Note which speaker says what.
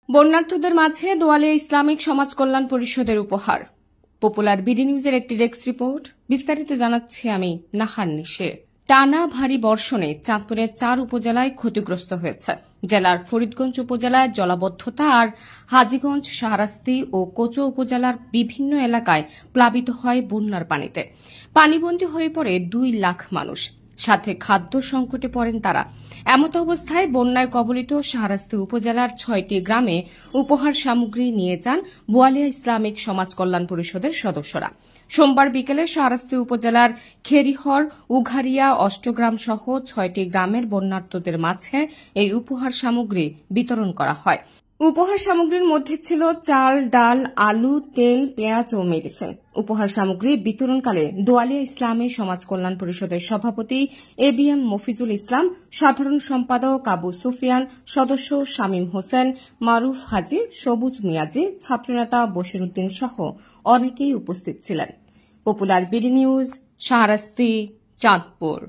Speaker 1: বন্যার্থদের মাঝে দোয়ালিয়া ইসলামিক সমাজ কল্যাণ পরিষদের উপহার। পপুলার বিডি নিউজের একটি ডেস্ক রিপোর্ট। বিস্তারিত জানাচ্ছি আমি নাহার নিশে। টানা ভারী বর্ষণে চাঁদপুরের 4 উপজেলায় ক্ষতিগ্রস্ত হয়েছে। জেলার ফরিদগঞ্জ উপজেলায় জলাবদ্ধতা আর হাজীগঞ্জ, শাহরাস্তি ও কোচো উপজেলার বিভিন্ন এলাকায় প্লাবিত হয় বন্যার পানিতে। পানিবন্দী হয়ে পড়ে 2 লাখ মানুষ, সাথে খাদ্য সংকটে পড়েন তারা। এমত অবস্থায় বন্যায় কবলিত শাহরাস্তি উপজেলার 6টি গ্রামে উপহার সামগ্রী নিয়ে যান বোয়ালিয়া ইসলামিক সমাজ কল্যাণ পরিষদের সদস্যরা। সোমবার বিকেলে শাহরাস্তি উপজেলার খেরিহর, উঘারিয়া, অষ্টগ্রাম সহ 6টি গ্রামের বন্যার্তদের মাঝে এই উপহার সামগ্রী বিতরণ করা হয়। উপহার সামগ্রীর মধ্যে ছিল চাল, ডাল, আলু, তেল, পেঁয়াজ ও মেডিসিন। উপহার সামগ্রী বিতরণকালে দোয়ালিয়া ইসলামী সমাজ কল্যাণ পরিষদের সভাপতি ABM মফিজুল ইসলাম, সাধারণ সম্পাদক আবু সুফিয়ান, সদস্য শামীম হোসেন, মারুফ হাজি, সবুজ মিয়াজি, ছাত্রনেতা বশির উদ্দিন সহ অনেকেই উপস্থিত ছিলেন। Popular BD news, Shahrasti, Chandpur.